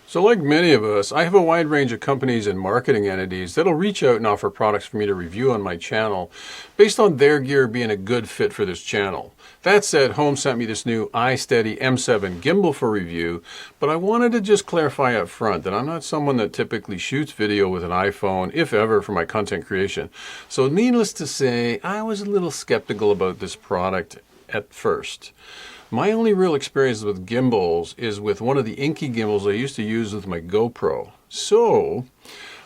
So like many of us, I have a wide range of companies and marketing entities that'll reach out and offer products for me to review on my channel based on their gear being a good fit for this channel. That said, Hohem sent me this new iSteady M7 Gimbal for review, but I wanted to just clarify up front that I'm not someone that typically shoots video with an iPhone, if ever, for my content creation. So needless to say, I was a little skeptical about this product at first. My only real experience with gimbals is with one of the inky gimbals I used to use with my GoPro. So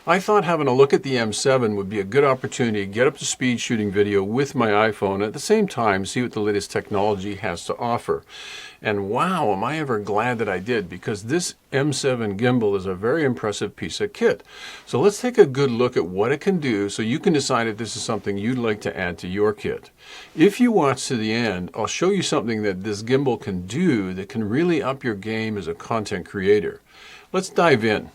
I thought having a look at the M7 would be a good opportunity to get up to speed shooting video with my iPhone, at the same time see what the latest technology has to offer. And wow, am I ever glad that I did, because this M7 gimbal is a very impressive piece of kit. So let's take a good look at what it can do so you can decide if this is something you'd like to add to your kit. If you watch to the end, I'll show you something that this gimbal can do that can really up your game as a content creator. Let's dive in.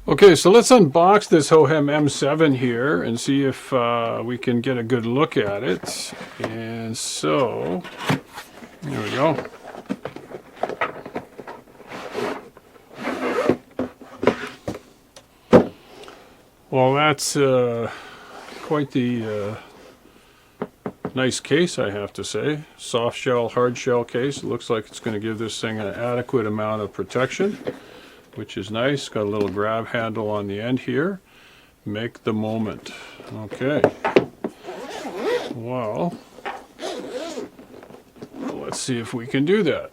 Okay, so let's unbox this Hohem M7 here and see if we can get a good look at it. And so, there we go. Well, that's quite the nice case, I have to say. Soft shell, hard shell case. It looks like it's going to give this thing an adequate amount of protection, which is nice. Got a little grab handle on the end here. Make the moment. Okay. Well, let's see if we can do that.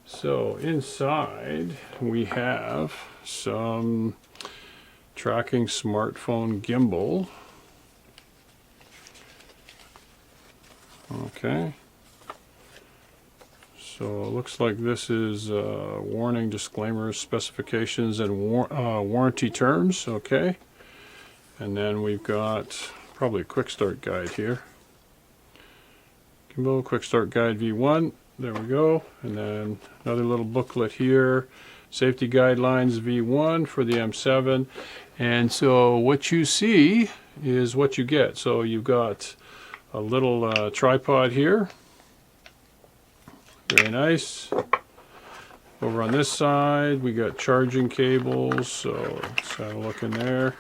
So inside we have some tracking smartphone gimbal. Okay. So it looks like this is warning, disclaimers, specifications, and warranty terms. Okay. And then we've got probably a quick start guide here. Gimbal quick start guide V1. There we go. And then another little booklet here. Safety guidelines V1 for the M7. And so what you see is what you get. So you've got a little tripod here. Very nice. Over on this side, we got charging cables, so let's have a look in there.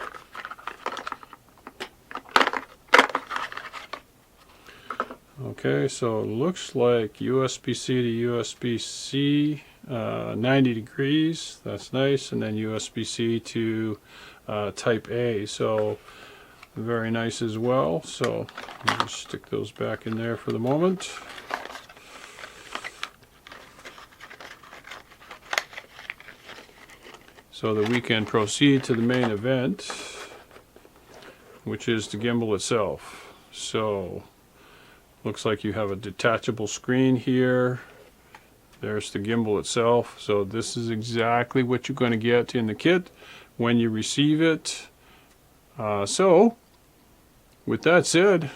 Okay, so it looks like USB-C to USB-C, 90 degrees, that's nice, and then USB-C to Type A, so very nice as well. So I'll just stick those back in there for the moment. So that we can proceed to the main event, which is the gimbal itself. So looks like you have a detachable screen here. There's the gimbal itself. So this is exactly what you're going to get in the kit when you receive it. So with that said,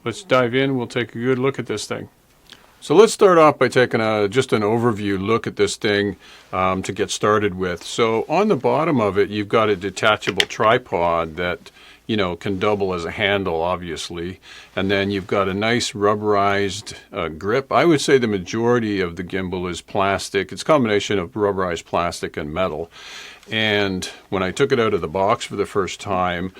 let's dive in. We'll take a good look at this thing. So let's start off by taking just an overview look at this thing to get started with. So on the bottom of it, you've got a detachable tripod that, you know, can double as a handle, obviously. And then you've got a nice rubberized grip. I would say the majority of the gimbal is plastic. It's a combination of rubberized plastic and metal. And when I took it out of the box for the first time,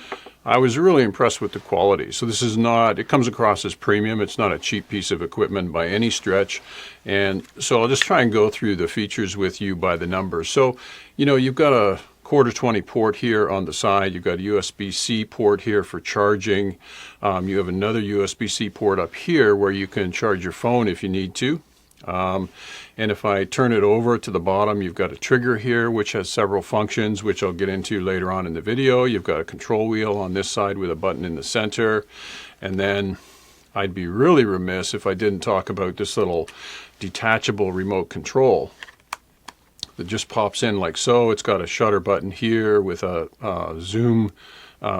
I was really impressed with the quality. So this is not, it comes across as premium. It's not a cheap piece of equipment by any stretch. And so I'll just try and go through the features with you by the numbers. So, you know, you've got a quarter 20 port here on the side. You've got a USB-C port here for charging. You have another USB-C port up here where you can charge your phone if you need to. And if I turn it over to the bottom, you've got a trigger here which has several functions, which I'll get into later on in the video. You've got a control wheel on this side with a button in the center. And then I'd be really remiss if I didn't talk about this little detachable remote control that just pops in like so. It's got a shutter button here with a zoom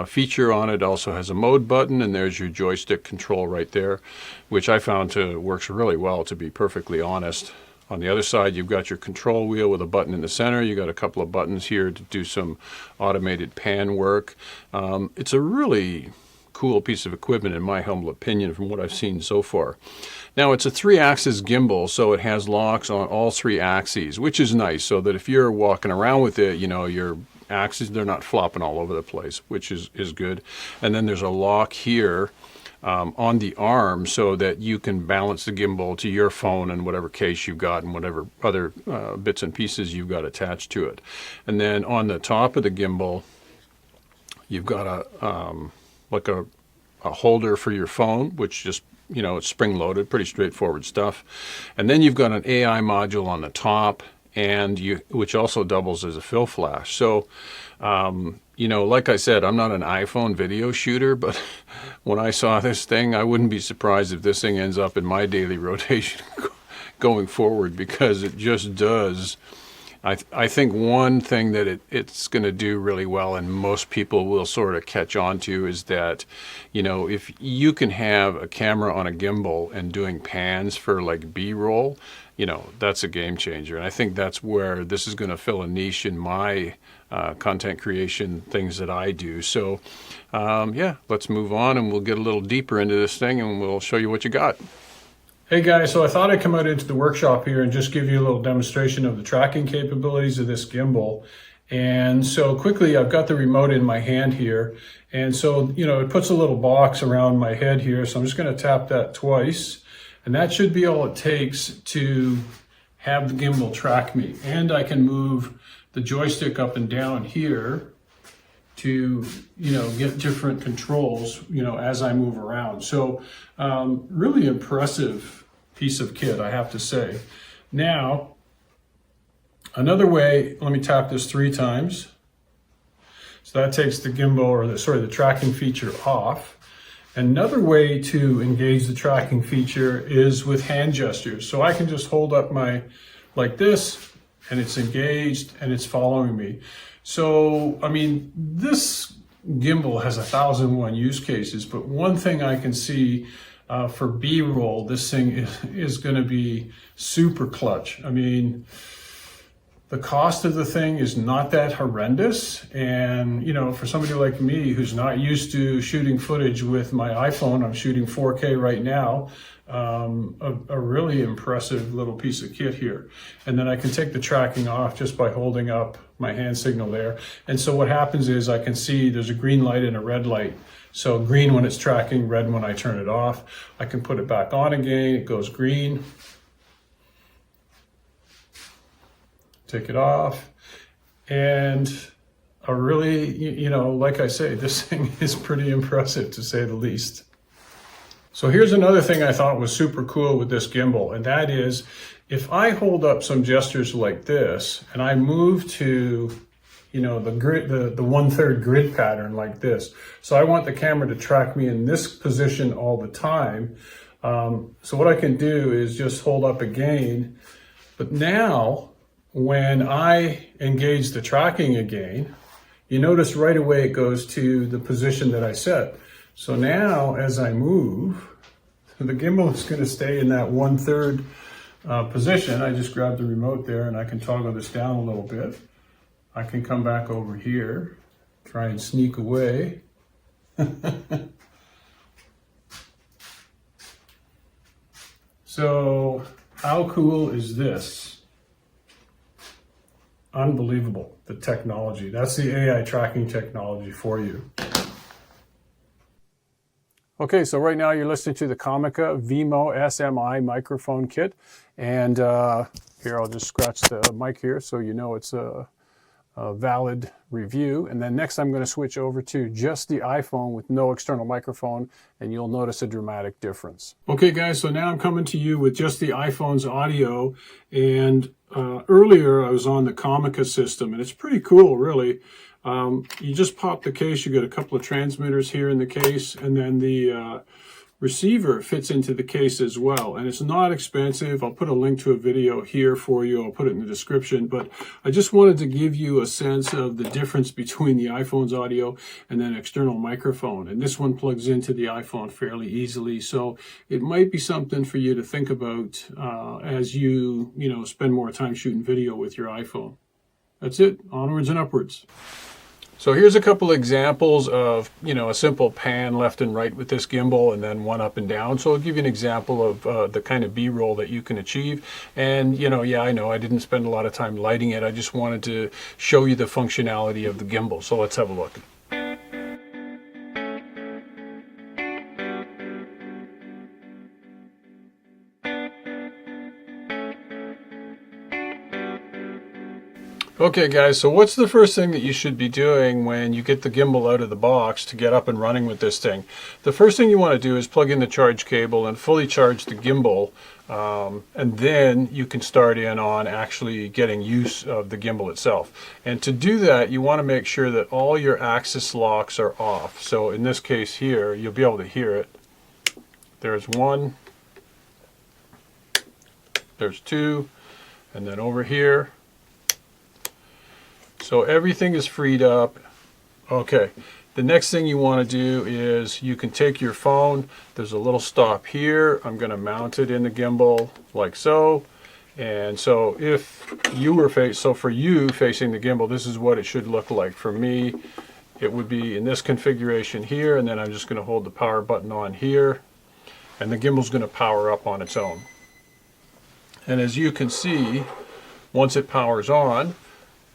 feature on it. Also has a mode button, and there's your joystick control right there, which I found works really well, to be perfectly honest. On the other side, you've got your control wheel with a button in the center. You've got a couple of buttons here to do some automated pan work. It's a really cool piece of equipment in my humble opinion from what I've seen so far. Now it's a 3-axis gimbal, so it has locks on all 3 axes, which is nice, so that if you're walking around with it, you know, your axes, they're not flopping all over the place, which is good. And then there's a lock here on the arm so that you can balance the gimbal to your phone and whatever case you've got and whatever other bits and pieces you've got attached to it. And then on the top of the gimbal, you've got like a holder for your phone, which just, you know, it's spring-loaded, pretty straightforward stuff. And then you've got an AI module on the top, and which also doubles as a fill flash. So, you know, like I said, I'm not an iPhone video shooter, but when I saw this thing, I wouldn't be surprised if this thing ends up in my daily rotation going forward, because it just does. I think one thing that it's going to do really well, and most people will sort of catch on to, is that, you know, if you can have a camera on a gimbal and doing pans for like B-roll, you know, that's a game changer. And I think that's where this is going to fill a niche in my content creation things that I do. So yeah, let's move on and we'll get a little deeper into this thing and we'll show you what you got. Hey guys, so I thought I'd come out into the workshop here and just give you a little demonstration of the tracking capabilities of this gimbal. And so quickly, I've got the remote in my hand here. And so, you know, it puts a little box around my head here. So I'm just going to tap that twice. And that should be all it takes to have the gimbal track me. And I can move the joystick up and down here to, you know, get different controls, you know, as I move around. So really impressive piece of kit, I have to say. Now, another way, let me tap this 3 times. So that takes the gimbal, or the tracking feature off. Another way to engage the tracking feature is with hand gestures. So I can just hold up like this, and it's engaged and it's following me. So, I mean, this gimbal has 1,001 use cases, but one thing I can see for B-roll, this thing is going to be super clutch. I mean, the cost of the thing is not that horrendous. And, you know, for somebody like me who's not used to shooting footage with my iPhone, I'm shooting 4K right now, a really impressive little piece of kit here. And then I can take the tracking off just by holding up my hand signal there. And so what happens is I can see there's a green light and a red light. So green when it's tracking, red when I turn it off. I can put it back on again, it goes green. Take it off. And a really, you know, like I say, this thing is pretty impressive to say the least. So here's another thing I thought was super cool with this gimbal, and that is if I hold up some gestures like this and I move to, you know, the grid, the 1/3 grid pattern like this. So I want the camera to track me in this position all the time. So what I can do is just hold up again, but now when I engage the tracking again, you notice right away it goes to the position that I set. So now as I move, the gimbal is going to stay in that 1/3 position. I just grab the remote there and I can toggle this down a little bit. I can come back over here, try and sneak away. So how cool is this? Unbelievable, the technology. That's the AI tracking technology for you. Okay, so right now you're listening to the Comica Vimo SMI microphone kit. And here, I'll just scratch the mic here so you know it's a valid review. And then next I'm going to switch over to just the iPhone with no external microphone, and you'll notice a dramatic difference. Okay guys, so now I'm coming to you with just the iPhone's audio. And earlier I was on the Comica system, and it's pretty cool really. You just pop the case, you get a couple of transmitters here in the case, and then the receiver fits into the case as well. And it's not expensive. I'll put a link to a video here for you. I'll put it in the description. But I just wanted to give you a sense of the difference between the iPhone's audio and then external microphone. And this one plugs into the iPhone fairly easily. So it might be something for you to think about as you spend more time shooting video with your iPhone. That's it. Onwards and upwards. So here's a couple examples of, a simple pan left and right with this gimbal and then one up and down. So I'll give you an example of the kind of B-roll that you can achieve. And, yeah, I know I didn't spend a lot of time lighting it. I just wanted to show you the functionality of the gimbal. So let's have a look. Okay guys, so what's the first thing that you should be doing when you get the gimbal out of the box to get up and running with this thing? The first thing you want to do is plug in the charge cable and fully charge the gimbal, and then you can start in on actually getting use of the gimbal itself. And to do that, you want to make sure that all your axis locks are off. So in this case here, you'll be able to hear it. There's one, there's two, and then over here. So everything is freed up. Okay, the next thing you want to do is you can take your phone. There's a little stop here. I'm going to mount it in the gimbal like so. And so if you were for you facing the gimbal, this is what it should look like. For me, it would be in this configuration here, and then I'm just going to hold the power button on here, and the gimbal's going to power up on its own. And as you can see, once it powers on,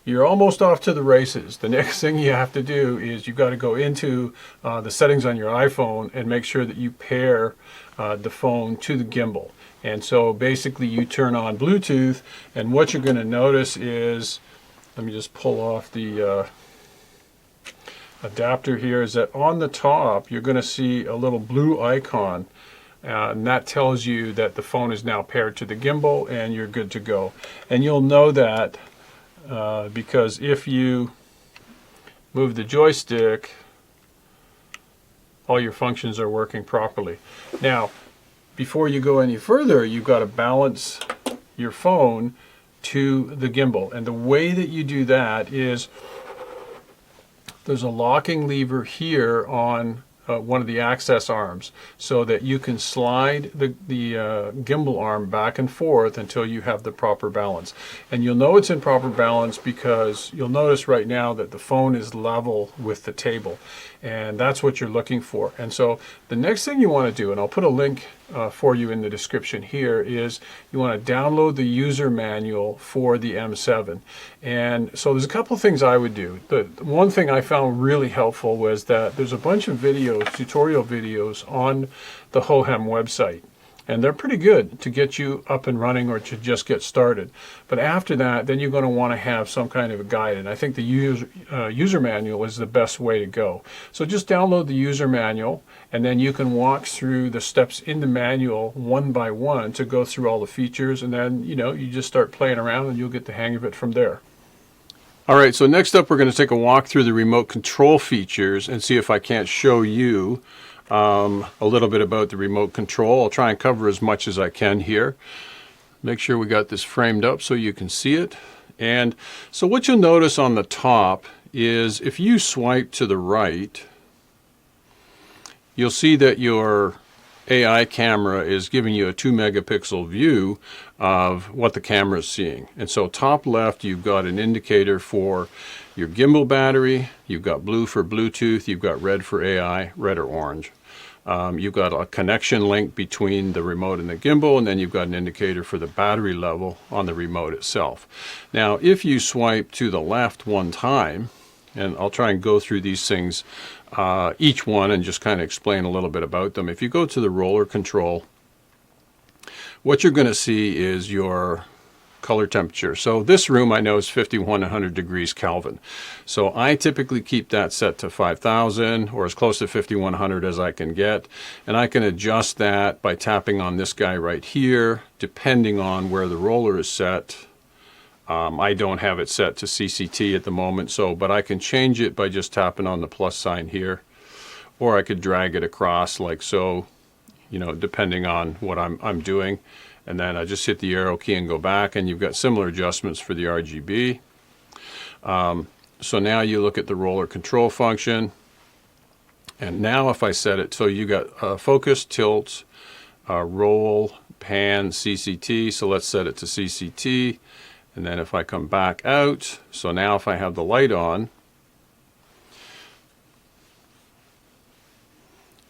you're almost off to the races. The next thing you have to do is you've got to go into the settings on your iPhone and make sure that you pair the phone to the gimbal. And so basically you turn on Bluetooth, and what you're going to notice is, let me just pull off the adapter here, is that on the top you're going to see a little blue icon. And that tells you that the phone is now paired to the gimbal and you're good to go. And you'll know that because if you move the joystick, all your functions are working properly. Now, before you go any further, you've got to balance your phone to the gimbal. And the way that you do that is there's a locking lever here on one of the access arms, so that you can slide the gimbal arm back and forth until you have the proper balance. And you'll know it's in proper balance because you'll notice right now that the phone is level with the table, and that's what you're looking for. And so the next thing you want to do, and I'll put a link for you in the description here, is you want to download the user manual for the M7. And so there's a couple of things I would do. The one thing I found really helpful was that there's a bunch of videos, tutorial videos on the Hohem website. And they're pretty good to get you up and running or to just get started. But after that, then you're going to want to have some kind of a guide. And I think the user manual is the best way to go. So just download the user manual, and then you can walk through the steps in the manual one by one to go through all the features. And then, you just start playing around and you'll get the hang of it from there. All right, so next up we're going to take a walk through the remote control features and see if I can't show you a little bit about the remote control. I'll try and cover as much as I can here. Make sure we got this framed up so you can see it. And so what you'll notice on the top is if you swipe to the right, you'll see that your AI camera is giving you a 2 megapixel view of what the camera is seeing. And so top left, you've got an indicator for your gimbal battery. You've got blue for Bluetooth. You've got red for AI, red or orange. You've got a connection link between the remote and the gimbal, and then you've got an indicator for the battery level on the remote itself. Now, if you swipe to the left one time, and I'll try and go through these things, each one, and just kind of explain a little bit about them. If you go to the roller control, what you're going to see is your color temperature. So this room I know is 5100 degrees Kelvin. So I typically keep that set to 5000 or as close to 5100 as I can get. And I can adjust that by tapping on this guy right here, depending on where the roller is set. I don't have it set to CCT at the moment, but I can change it by just tapping on the plus sign here, or I could drag it across like so, depending on what I'm doing. And then I just hit the arrow key and go back, and you've got similar adjustments for the RGB. So now you look at the roller control function, and now if I set it, so you got focus, tilt, roll, pan, CCT. So let's set it to CCT. And then if I come back out, so now if I have the light on,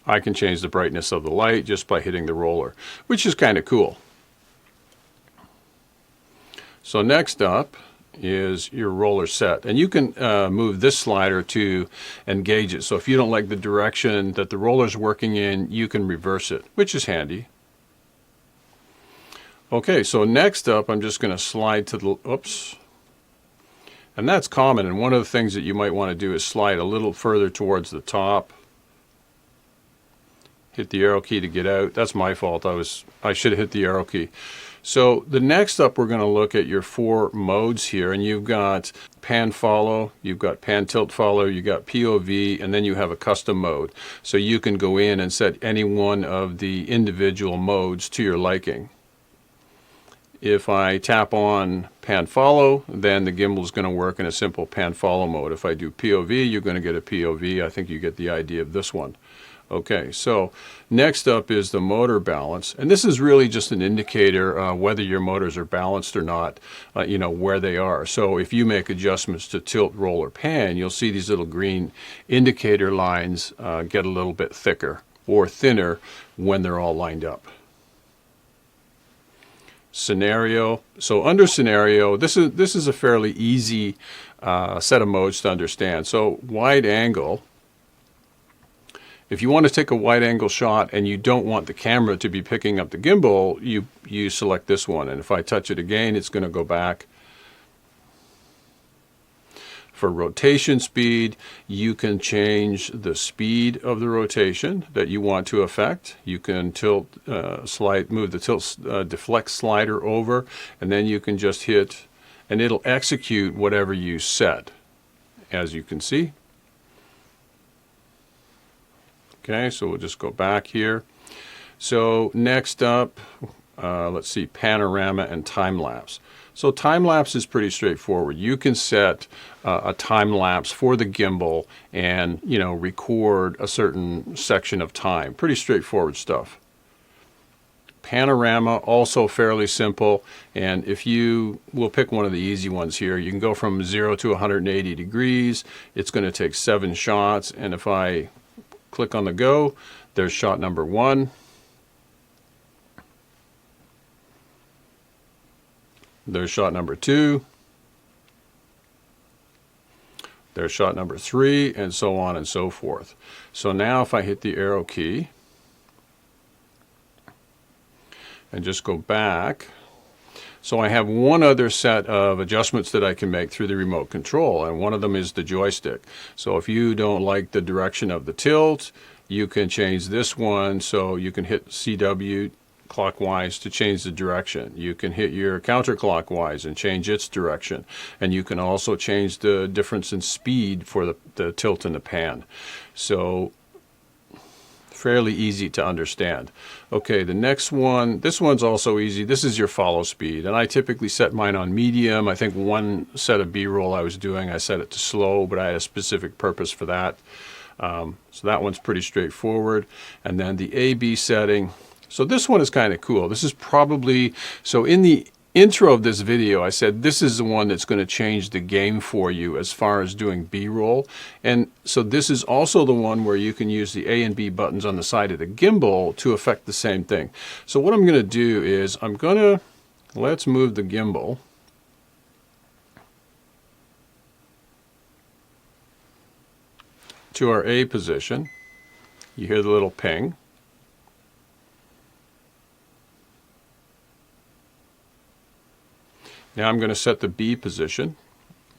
I can change the brightness of the light just by hitting the roller, which is kind of cool. So next up is your roller set, and you can move this slider to engage it. So if you don't like the direction that the roller's working in, you can reverse it, which is handy. Okay, so next up I'm just going to slide to the, oops, and that's common, and one of the things that you might want to do is slide a little further towards the top. Hit the arrow key to get out. That's my fault. I should have hit the arrow key. So the next up, we're going to look at your 4 modes here, and you've got pan follow, you've got pan tilt follow, you've got POV, and then you have a custom mode. So you can go in and set any one of the individual modes to your liking. If I tap on pan follow, then the gimbal is going to work in a simple pan follow mode. If I do POV, you're going to get a POV. I think you get the idea of this one. Okay, so next up is the motor balance, and this is really just an indicator whether your motors are balanced or not, you know, where they are. So if you make adjustments to tilt, roll, or pan, you'll see these little green indicator lines get a little bit thicker or thinner when they're all lined up. Scenario. So under scenario, this is a fairly easy set of modes to understand. So wide angle. If you want to take a wide angle shot and you don't want the camera to be picking up the gimbal, you select this one. And if I touch it again, it's going to go back. For rotation speed, you can change the speed of the rotation that you want to affect. You can tilt, move the tilt deflect slider over, and then you can just hit, and it'll execute whatever you set, as you can see. Okay, so we'll just go back here. So next up, let's see, panorama and time lapse. So time lapse is pretty straightforward. You can set a time lapse for the gimbal and, you know, record a certain section of time. Pretty straightforward stuff. Panorama, also fairly simple, and if you will pick one of the easy ones here, you can go from 0 to 180 degrees. It's going to take 7 shots, and if I click on the go, there's shot number 1. There's shot number 2. There's shot number 3, and so on and so forth. So now if I hit the arrow key and just go back, so I have one other set of adjustments that I can make through the remote control, and one of them is the joystick. So if you don't like the direction of the tilt, you can change this one, so you can hit CW clockwise to change the direction. You can hit your counterclockwise and change its direction, and you can also change the difference in speed for the tilt and the pan. So fairly easy to understand. Okay, the next one, this one's also easy. This is your follow speed, and I typically set mine on medium. I think one set of B-roll I was doing, I set it to slow, but I had a specific purpose for that. So that one's pretty straightforward. And then the A/B setting. So this one is kind of cool. This is probably, so in the intro of this video, I said this is the one that's going to change the game for you as far as doing B-roll. And so this is also the one where you can use the A and B buttons on the side of the gimbal to affect the same thing. So what I'm going to do is let's move the gimbal to our A position. You hear the little ping. Now I'm going to set the B position.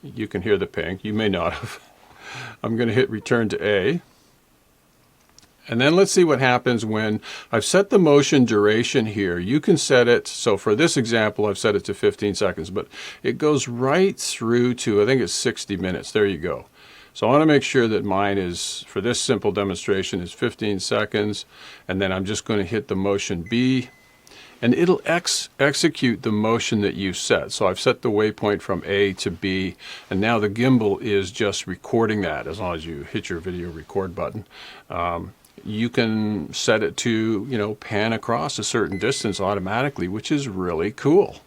You can hear the ping. You may not have. I'm going to hit return to A. And then let's see what happens when I've set the motion duration here. You can set it, so for this example I've set it to 15 seconds, but it goes right through to, I think it's 60 minutes. There you go. So I want to make sure that mine is, for this simple demonstration, is 15 seconds. And then I'm just going to hit the motion B. And it'll execute the motion that you set. So I've set the waypoint from A to B, and now the gimbal is just recording that as long as you hit your video record button. You can set it to, you know, pan across a certain distance automatically, which is really cool.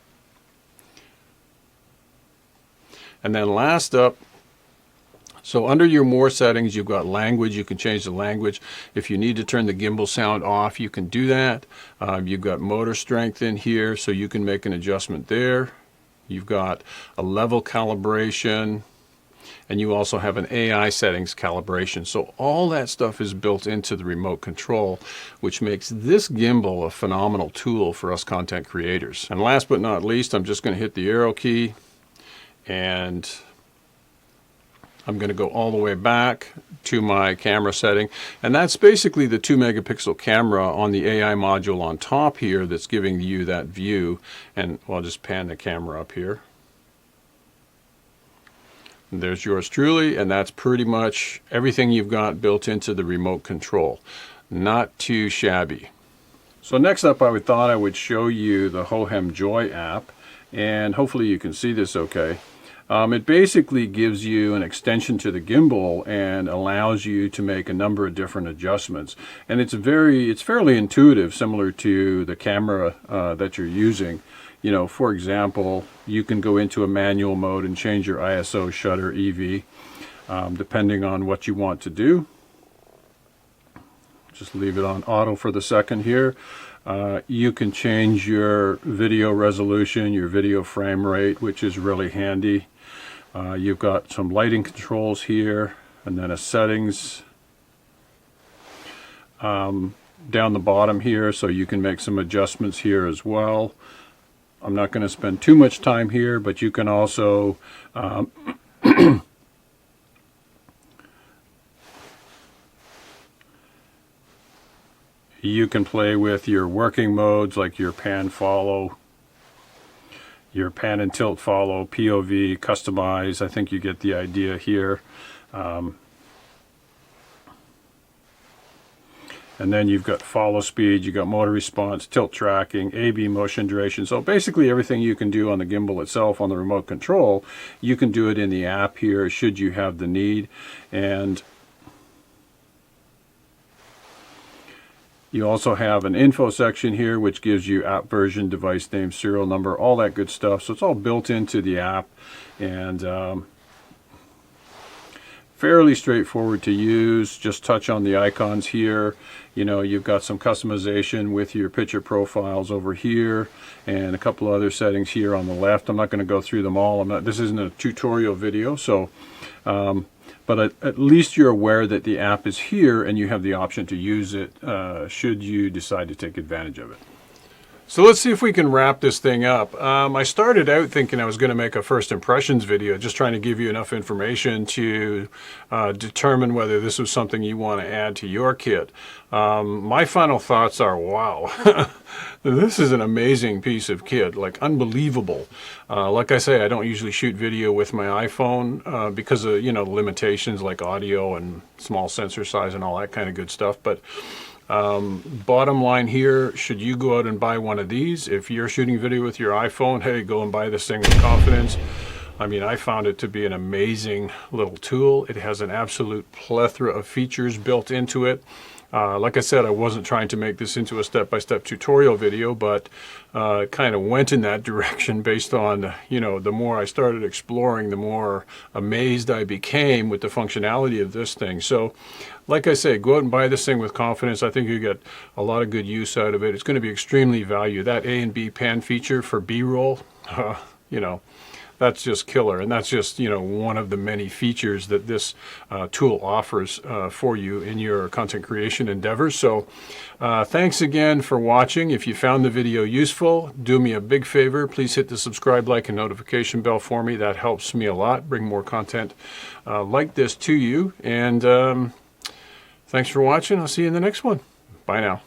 And then last up, So under your more settings, you've got language. You can change the language. If you need to turn the gimbal sound off, you can do that. You've got motor strength in here, so you can make an adjustment there. You've got a level calibration, and you also have an AI settings calibration. So all that stuff is built into the remote control, which makes this gimbal a phenomenal tool for us content creators. And last but not least, I'm just going to hit the arrow key, and I'm going to go all the way back to my camera setting, and that's basically the 2 megapixel camera on the AI module on top here that's giving you that view. And I'll just pan the camera up here. And there's yours truly, and that's pretty much everything you've got built into the remote control. Not too shabby. So next up, thought I would show you the Hohem Joy app, and hopefully you can see this okay. It basically gives you an extension to the gimbal and allows you to make a number of different adjustments. And it's fairly intuitive, similar to the camera that you're using. You know, for example, you can go into a manual mode and change your ISO, shutter, EV, depending on what you want to do. Just leave it on auto for the second here. You can change your video resolution, your video frame rate, which is really handy. You've got some lighting controls here, and then a settings down the bottom here, so you can make some adjustments here as well. I'm not going to spend too much time here, but you can also you can play with your working modes, like your pan follow, your pan and tilt follow, POV, customize. I think you get the idea here. And then you've got follow speed, you've got motor response, tilt tracking, A/B motion duration. So basically everything you can do on the gimbal itself on the remote control, you can do it in the app here should you have the need. And you also have an info section here, which gives you app version, device name, serial number, all that good stuff. So it's all built into the app, and fairly straightforward to use. Just touch on the icons here. You know, you've got some customization with your picture profiles over here, and a couple of other settings here on the left. I'm not going to go through them all. This isn't a tutorial video, so but at least you're aware that the app is here and you have the option to use it should you decide to take advantage of it. So let's see if we can wrap this thing up. I started out thinking I was going to make a first impressions video, just trying to give you enough information to determine whether this was something you want to add to your kit. My final thoughts are, wow, this is an amazing piece of kit, like unbelievable. Like I say, I don't usually shoot video with my iPhone because of, you know, limitations like audio and small sensor size and all that kind of good stuff. But bottom line here, should you go out and buy one of these, if you're shooting video with your iPhone, hey, go and buy this thing with confidence. I mean, I found it to be an amazing little tool. It has an absolute plethora of features built into it. Like I said, I wasn't trying to make this into a step-by-step tutorial video, but kind of went in that direction based on, you know, the more I started exploring, the more amazed I became with the functionality of this thing. So, like I say, go out and buy this thing with confidence. I think you get a lot of good use out of it. It's going to be extremely valued. That A and B pan feature for B-roll, you know, that's just killer. And that's just, you know, one of the many features that this tool offers for you in your content creation endeavors. So thanks again for watching. If you found the video useful, do me a big favor. Please hit the subscribe, like, and notification bell for me. That helps me a lot, bring more content like this to you. And thanks for watching. I'll see you in the next one. Bye now.